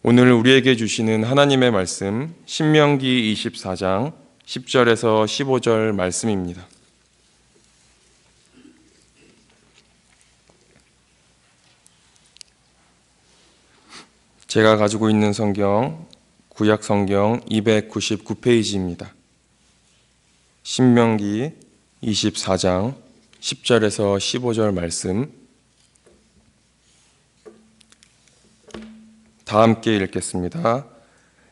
오늘 우리에게 주시는 하나님의 말씀 신명기 24장 10절에서 15절 말씀입니다. 제가 가지고 있는 성경 구약 성경 299페이지입니다. 신명기 24장 10절에서 15절 말씀 다 함께 읽겠습니다.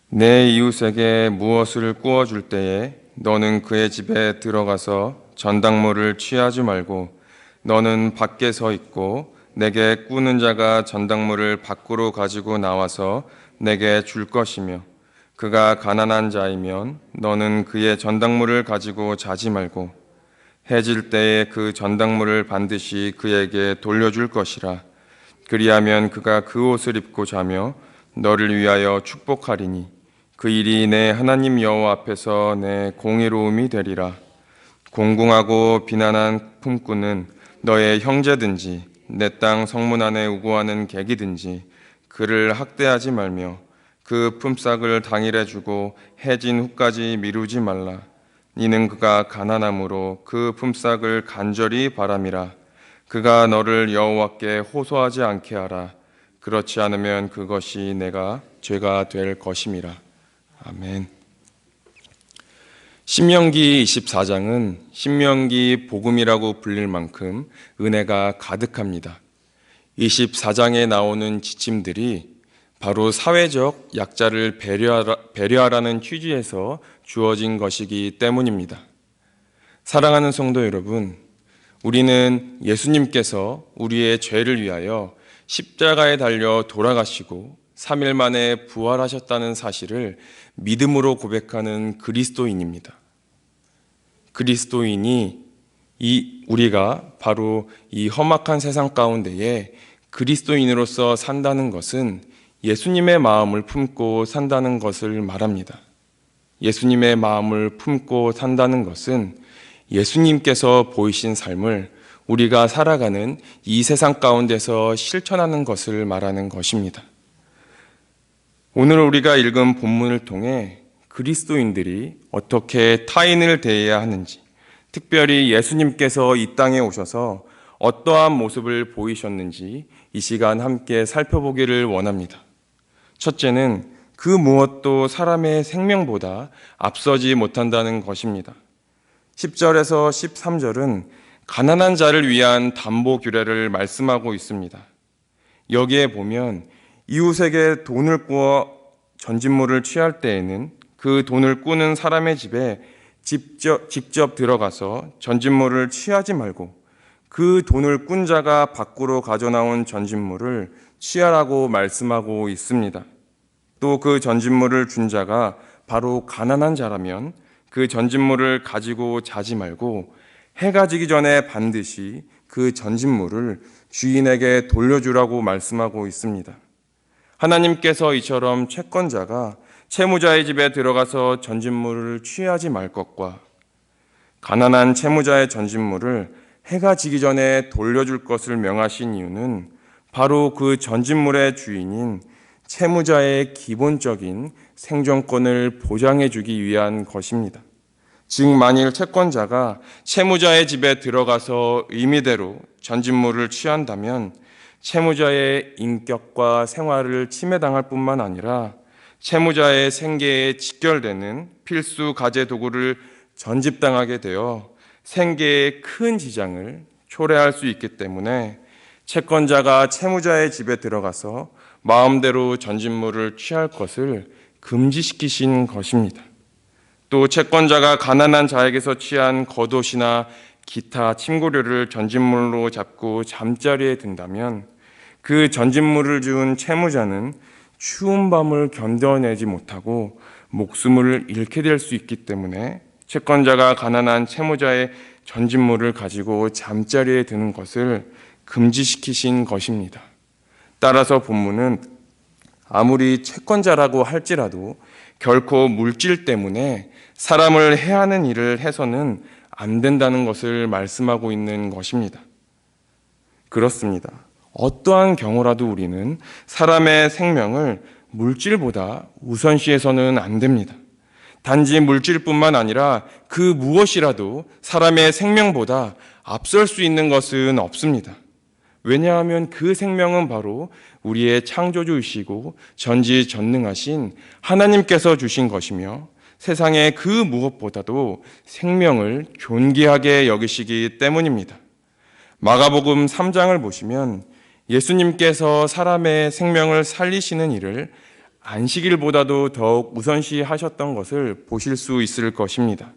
내 이웃에게 무엇을 구워줄 때에 너는 그의 집에 들어가서 전당물을 취하지 말고 너는 밖에 서 있고 내게 꾸는 자가 전당물을 밖으로 가지고 나와서 내게 줄 것이며 그가 가난한 자이면 너는 그의 전당물을 가지고 자지 말고 해질 때에 그 전당물을 반드시 그에게 돌려줄 것이라. 그리하면 그가 그 옷을 입고 자며 너를 위하여 축복하리니 그 일이 내 하나님 여호와 앞에서 내 공의로움이 되리라. 공공하고 비난한 품꾼은 너의 형제든지 내 땅 성문 안에 우고하는 객이든지 그를 학대하지 말며 그 품삯을 당일에 주고 해진 후까지 미루지 말라. 이는 그가 가난함으로 그 품삯을 간절히 바람이라. 그가 너를 여호와께 호소하지 않게 하라. 그렇지 않으면 그것이 내가 죄가 될 것임이라. 아멘. 신명기 24장은 신명기 복음이라고 불릴 만큼 은혜가 가득합니다. 24장에 나오는 지침들이 바로 사회적 약자를 배려하라는 취지에서 주어진 것이기 때문입니다. 사랑하는 성도 여러분, 우리는 예수님께서 우리의 죄를 위하여 십자가에 달려 돌아가시고 3일 만에 부활하셨다는 사실을 믿음으로 고백하는 그리스도인입니다. 그리스도인이 우리가 바로 이 험악한 세상 가운데에 그리스도인으로서 산다는 것은 예수님의 마음을 품고 산다는 것을 말합니다. 예수님의 마음을 품고 산다는 것은 예수님께서 보이신 삶을 우리가 살아가는 이 세상 가운데서 실천하는 것을 말하는 것입니다. 오늘 우리가 읽은 본문을 통해 그리스도인들이 어떻게 타인을 대해야 하는지, 특별히 예수님께서 이 땅에 오셔서 어떠한 모습을 보이셨는지 이 시간 함께 살펴보기를 원합니다. 첫째는 그 무엇도 사람의 생명보다 앞서지 못한다는 것입니다. 10절에서 13절은 가난한 자를 위한 담보 규례를 말씀하고 있습니다. 여기에 보면 이웃에게 돈을 꾸어 전진물을 취할 때에는 그 돈을 꾸는 사람의 집에 직접 들어가서 전진물을 취하지 말고 그 돈을 꾼 자가 밖으로 가져나온 전진물을 취하라고 말씀하고 있습니다. 또 그 전진물을 준 자가 바로 가난한 자라면 그 전진물을 가지고 자지 말고 해가 지기 전에 반드시 그 전진물을 주인에게 돌려주라고 말씀하고 있습니다. 하나님께서 이처럼 채권자가 채무자의 집에 들어가서 전진물을 취하지 말 것과 가난한 채무자의 전진물을 해가 지기 전에 돌려줄 것을 명하신 이유는 바로 그 전진물의 주인인 채무자의 기본적인 생존권을 보장해 주기 위한 것입니다. 즉 만일 채권자가 채무자의 집에 들어가서 의미대로 전진물을 취한다면 채무자의 인격과 생활을 침해당할 뿐만 아니라 채무자의 생계에 직결되는 필수 가재 도구를 전집당하게 되어 생계에 큰 지장을 초래할 수 있기 때문에 채권자가 채무자의 집에 들어가서 마음대로 전진물을 취할 것을 금지시키신 것입니다. 또 채권자가 가난한 자에게서 취한 겉옷이나 기타 침구류를 전진물로 잡고 잠자리에 든다면 그 전진물을 준 채무자는 추운 밤을 견뎌내지 못하고 목숨을 잃게 될 수 있기 때문에 채권자가 가난한 채무자의 전진물을 가지고 잠자리에 드는 것을 금지시키신 것입니다. 따라서 본문은 아무리 채권자라고 할지라도 결코 물질 때문에 사람을 해하는 일을 해서는 안 된다는 것을 말씀하고 있는 것입니다. 그렇습니다. 어떠한 경우라도 우리는 사람의 생명을 물질보다 우선시해서는 안 됩니다. 단지 물질뿐만 아니라 그 무엇이라도 사람의 생명보다 앞설 수 있는 것은 없습니다. 왜냐하면 그 생명은 바로 우리의 창조주이시고 전지전능하신 하나님께서 주신 것이며 세상의 그 무엇보다도 생명을 존귀하게 여기시기 때문입니다. 마가복음 3장을 보시면 예수님께서 사람의 생명을 살리시는 일을 안식일보다도 더욱 우선시하셨던 것을 보실 수 있을 것입니다.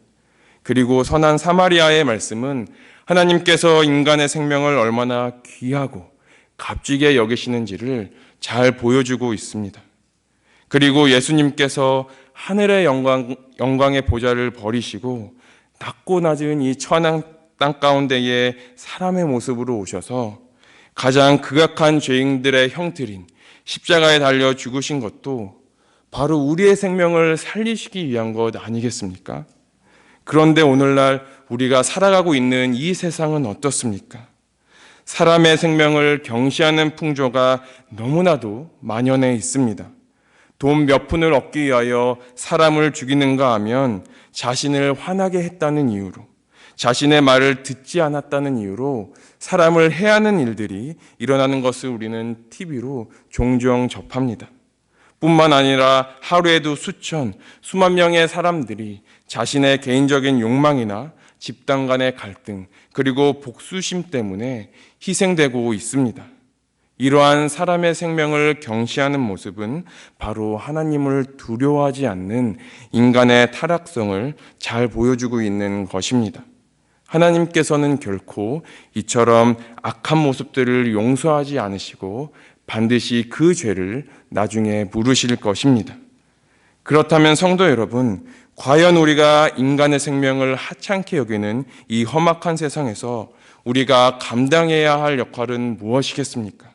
그리고 선한 사마리아의 말씀은 하나님께서 인간의 생명을 얼마나 귀하고 값지게 여기시는지를 잘 보여주고 있습니다. 그리고 예수님께서 하늘의 영광의 보좌를 버리시고 낮고 낮은 이 천한 땅 가운데에 사람의 모습으로 오셔서 가장 극악한 죄인들의 형틀인 십자가에 달려 죽으신 것도 바로 우리의 생명을 살리시기 위한 것 아니겠습니까? 그런데 오늘날 우리가 살아가고 있는 이 세상은 어떻습니까? 사람의 생명을 경시하는 풍조가 너무나도 만연해 있습니다. 돈 몇 푼을 얻기 위하여 사람을 죽이는가 하면 자신을 화나게 했다는 이유로, 자신의 말을 듣지 않았다는 이유로 사람을 해하는 일들이 일어나는 것을 우리는 TV로 종종 접합니다. 뿐만 아니라 하루에도 수만 명의 사람들이 자신의 개인적인 욕망이나 집단 간의 갈등, 그리고 복수심 때문에 희생되고 있습니다. 이러한 사람의 생명을 경시하는 모습은 바로 하나님을 두려워하지 않는 인간의 타락성을 잘 보여주고 있는 것입니다. 하나님께서는 결코 이처럼 악한 모습들을 용서하지 않으시고 반드시 그 죄를 나중에 물으실 것입니다. 그렇다면 성도 여러분, 과연 우리가 인간의 생명을 하찮게 여기는 이 험악한 세상에서 우리가 감당해야 할 역할은 무엇이겠습니까?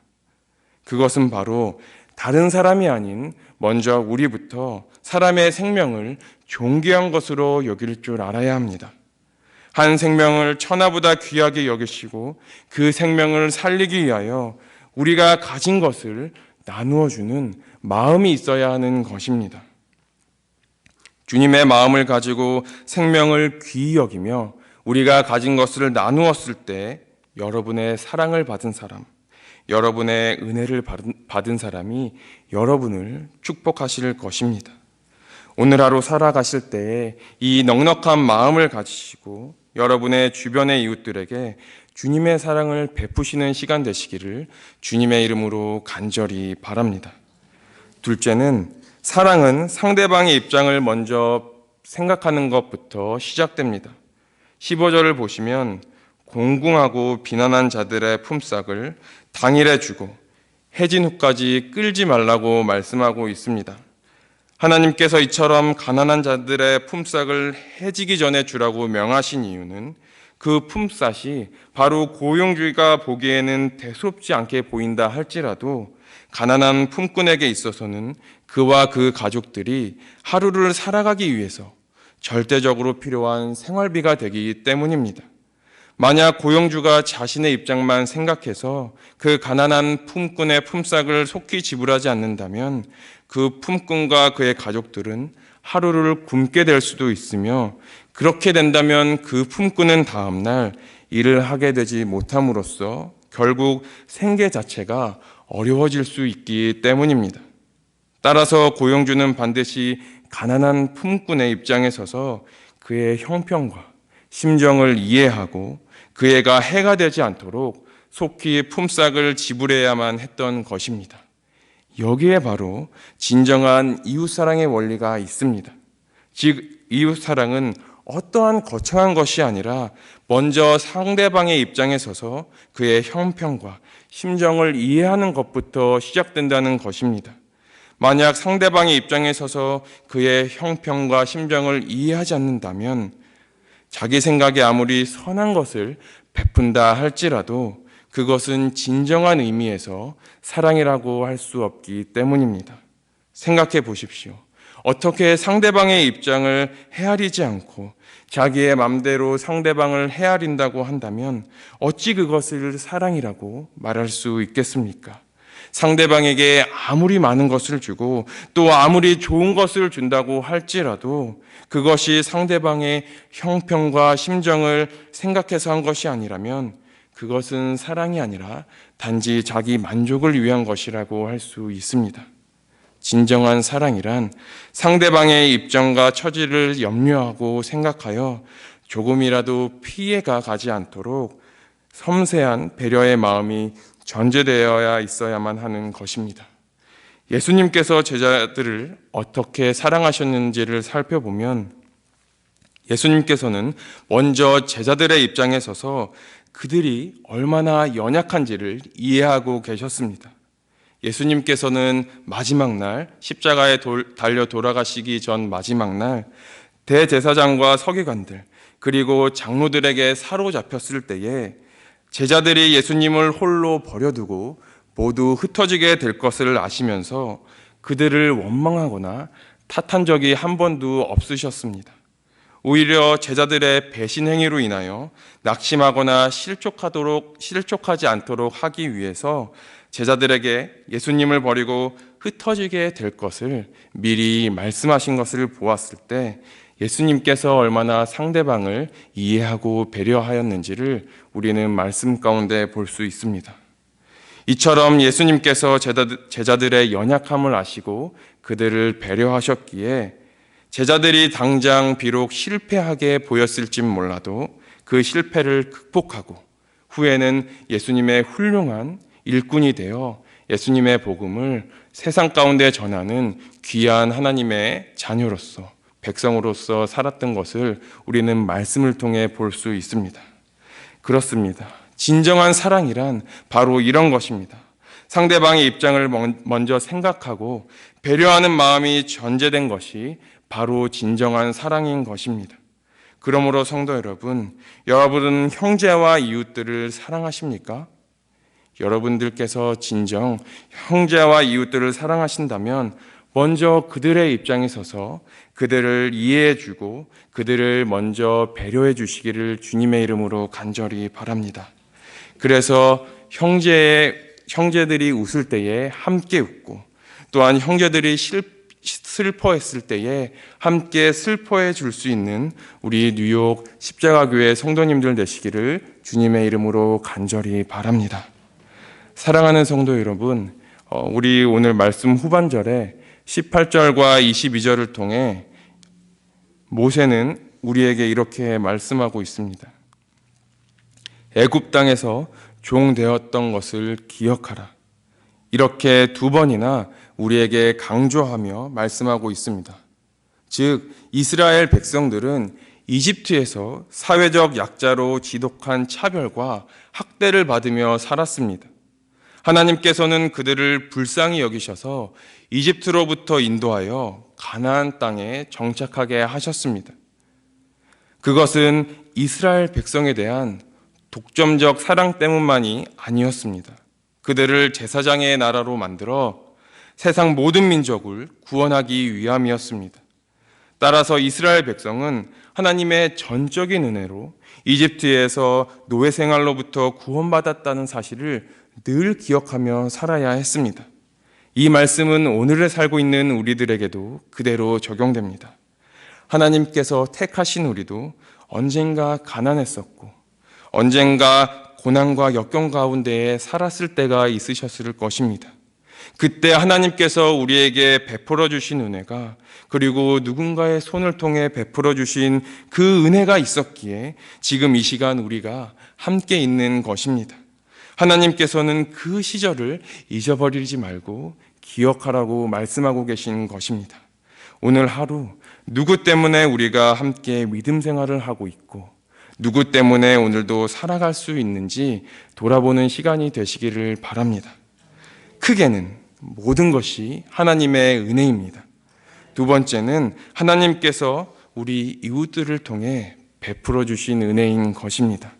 그것은 바로 다른 사람이 아닌 먼저 우리부터 사람의 생명을 존귀한 것으로 여길 줄 알아야 합니다. 한 생명을 천하보다 귀하게 여기시고 그 생명을 살리기 위하여 우리가 가진 것을 나누어 주는 마음이 있어야 하는 것입니다. 주님의 마음을 가지고 생명을 귀히 여기며 우리가 가진 것을 나누었을 때 여러분의 사랑을 받은 사람, 여러분의 은혜를 받은 사람이 여러분을 축복하실 것입니다. 오늘 하루 살아가실 때에 이 넉넉한 마음을 가지시고 여러분의 주변의 이웃들에게 주님의 사랑을 베푸시는 시간 되시기를 주님의 이름으로 간절히 바랍니다. 둘째는 사랑은 상대방의 입장을 먼저 생각하는 것부터 시작됩니다. 15절을 보시면 공궁하고 비난한 자들의 품삯을 당일에 주고 해진 후까지 끌지 말라고 말씀하고 있습니다. 하나님께서 이처럼 가난한 자들의 품삯을 해지기 전에 주라고 명하신 이유는 그 품삯이 바로 고용주의가 보기에는 대수롭지 않게 보인다 할지라도 가난한 품꾼에게 있어서는 그와 그 가족들이 하루를 살아가기 위해서 절대적으로 필요한 생활비가 되기 때문입니다. 만약 고용주가 자신의 입장만 생각해서 그 가난한 품꾼의 품삯을 속히 지불하지 않는다면 그 품꾼과 그의 가족들은 하루를 굶게 될 수도 있으며 그렇게 된다면 그 품꾼은 다음날 일을 하게 되지 못함으로써 결국 생계 자체가 어려워질 수 있기 때문입니다. 따라서 고용주는 반드시 가난한 품꾼의 입장에 서서 그의 형편과 심정을 이해하고 그 애가 해가 되지 않도록 속히 품삯을 지불해야만 했던 것입니다. 여기에 바로 진정한 이웃사랑의 원리가 있습니다. 즉 이웃사랑은 어떠한 거창한 것이 아니라 먼저 상대방의 입장에 서서 그의 형편과 심정을 이해하는 것부터 시작된다는 것입니다. 만약 상대방의 입장에 서서 그의 형편과 심정을 이해하지 않는다면 자기 생각에 아무리 선한 것을 베푼다 할지라도 그것은 진정한 의미에서 사랑이라고 할 수 없기 때문입니다. 생각해 보십시오. 어떻게 상대방의 입장을 헤아리지 않고 자기의 맘대로 상대방을 헤아린다고 한다면 어찌 그것을 사랑이라고 말할 수 있겠습니까? 상대방에게 아무리 많은 것을 주고 또 아무리 좋은 것을 준다고 할지라도 그것이 상대방의 형편과 심정을 생각해서 한 것이 아니라면 그것은 사랑이 아니라 단지 자기 만족을 위한 것이라고 할 수 있습니다. 진정한 사랑이란 상대방의 입장과 처지를 염려하고 생각하여 조금이라도 피해가 가지 않도록 섬세한 배려의 마음이 전제되어야 있어야만 하는 것입니다. 예수님께서 제자들을 어떻게 사랑하셨는지를 살펴보면 예수님께서는 먼저 제자들의 입장에 서서 그들이 얼마나 연약한지를 이해하고 계셨습니다. 예수님께서는 마지막 날 십자가에 달려 돌아가시기 전 마지막 날 대제사장과 서기관들 그리고 장로들에게 사로잡혔을 때에 제자들이 예수님을 홀로 버려두고 모두 흩어지게 될 것을 아시면서 그들을 원망하거나 탓한 적이 한 번도 없으셨습니다. 오히려 제자들의 배신 행위로 인하여 낙심하거나 실족하지 않도록 하기 위해서 제자들에게 예수님을 버리고 흩어지게 될 것을 미리 말씀하신 것을 보았을 때 예수님께서 얼마나 상대방을 이해하고 배려하였는지를 우리는 말씀 가운데 볼 수 있습니다. 이처럼 예수님께서 제자들의 연약함을 아시고 그들을 배려하셨기에 제자들이 당장 비록 실패하게 보였을지 몰라도 그 실패를 극복하고 후에는 예수님의 훌륭한 일꾼이 되어 예수님의 복음을 세상 가운데 전하는 귀한 하나님의 자녀로서 백성으로서 살았던 것을 우리는 말씀을 통해 볼 수 있습니다. 그렇습니다. 진정한 사랑이란 바로 이런 것입니다. 상대방의 입장을 먼저 생각하고 배려하는 마음이 전제된 것이 바로 진정한 사랑인 것입니다. 그러므로 성도 여러분, 여러분은 형제와 이웃들을 사랑하십니까? 여러분들께서 진정 형제와 이웃들을 사랑하신다면 먼저 그들의 입장에 서서 그들을 이해해주고 그들을 먼저 배려해 주시기를 주님의 이름으로 간절히 바랍니다. 그래서 형제들이 웃을 때에 함께 웃고 또한 형제들이 슬퍼했을 때에 함께 슬퍼해 줄 수 있는 우리 뉴욕 십자가교회 성도님들 되시기를 주님의 이름으로 간절히 바랍니다. 사랑하는 성도 여러분, 우리 오늘 말씀 후반절에 18절과 22절을 통해 모세는 우리에게 이렇게 말씀하고 있습니다. 애굽 땅에서 종 되었던 것을 기억하라. 이렇게 두 번이나 우리에게 강조하며 말씀하고 있습니다. 즉, 이스라엘 백성들은 이집트에서 사회적 약자로 지독한 차별과 학대를 받으며 살았습니다. 하나님께서는 그들을 불쌍히 여기셔서 이집트로부터 인도하여 가나안 땅에 정착하게 하셨습니다. 그것은 이스라엘 백성에 대한 독점적 사랑 때문만이 아니었습니다. 그들을 제사장의 나라로 만들어 세상 모든 민족을 구원하기 위함이었습니다. 따라서 이스라엘 백성은 하나님의 전적인 은혜로 이집트에서 노예 생활로부터 구원받았다는 사실을 늘 기억하며 살아야 했습니다. 이 말씀은 오늘을 살고 있는 우리들에게도 그대로 적용됩니다. 하나님께서 택하신 우리도 언젠가 가난했었고 언젠가 고난과 역경 가운데에 살았을 때가 있으셨을 것입니다. 그때 하나님께서 우리에게 베풀어 주신 은혜가 그리고 누군가의 손을 통해 베풀어 주신 그 은혜가 있었기에 지금 이 시간 우리가 함께 있는 것입니다. 하나님께서는 그 시절을 잊어버리지 말고 기억하라고 말씀하고 계신 것입니다. 오늘 하루 누구 때문에 우리가 함께 믿음 생활을 하고 있고 누구 때문에 오늘도 살아갈 수 있는지 돌아보는 시간이 되시기를 바랍니다. 크게는 모든 것이 하나님의 은혜입니다. 두 번째는 하나님께서 우리 이웃들을 통해 베풀어 주신 은혜인 것입니다.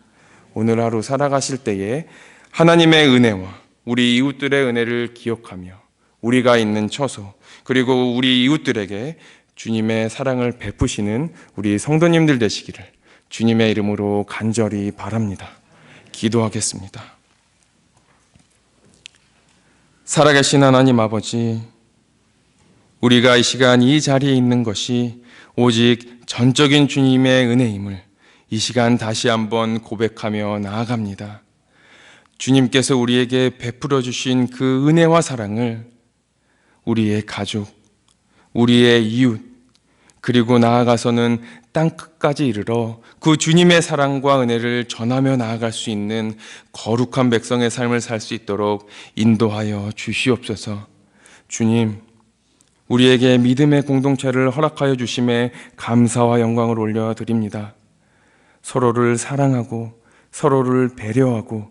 오늘 하루 살아가실 때에 하나님의 은혜와 우리 이웃들의 은혜를 기억하며 우리가 있는 처소 그리고 우리 이웃들에게 주님의 사랑을 베푸시는 우리 성도님들 되시기를 주님의 이름으로 간절히 바랍니다. 기도하겠습니다. 살아계신 하나님 아버지, 우리가 이 시간 이 자리에 있는 것이 오직 전적인 주님의 은혜임을 이 시간 다시 한번 고백하며 나아갑니다. 주님께서 우리에게 베풀어 주신 그 은혜와 사랑을 우리의 가족, 우리의 이웃, 그리고 나아가서는 땅 끝까지 이르러 그 주님의 사랑과 은혜를 전하며 나아갈 수 있는 거룩한 백성의 삶을 살 수 있도록 인도하여 주시옵소서. 주님, 우리에게 믿음의 공동체를 허락하여 주심에 감사와 영광을 올려드립니다. 서로를 사랑하고 서로를 배려하고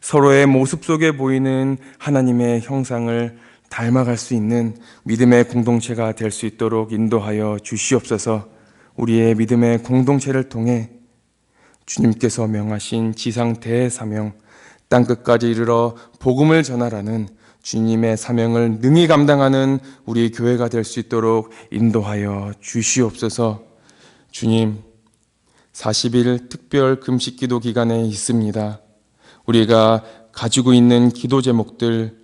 서로의 모습 속에 보이는 하나님의 형상을 닮아갈 수 있는 믿음의 공동체가 될 수 있도록 인도하여 주시옵소서. 우리의 믿음의 공동체를 통해 주님께서 명하신 지상 대사명, 땅끝까지 이르러 복음을 전하라는 주님의 사명을 능히 감당하는 우리 교회가 될 수 있도록 인도하여 주시옵소서. 주님, 40일 특별 금식 기도 기간에 있습니다. 우리가 가지고 있는 기도 제목들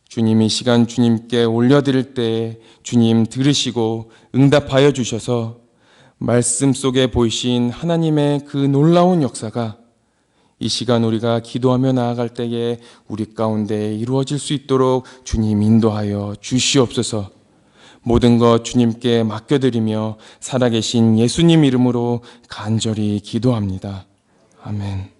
주님 이 시간 주님께 올려드릴 때 주님 들으시고 응답하여 주셔서 말씀 속에 보이신 하나님의 그 놀라운 역사가 이 시간 우리가 기도하며 나아갈 때에 우리 가운데 이루어질 수 있도록 주님 인도하여 주시옵소서. 모든 것 주님께 맡겨드리며 살아계신 예수님 이름으로 간절히 기도합니다. 아멘.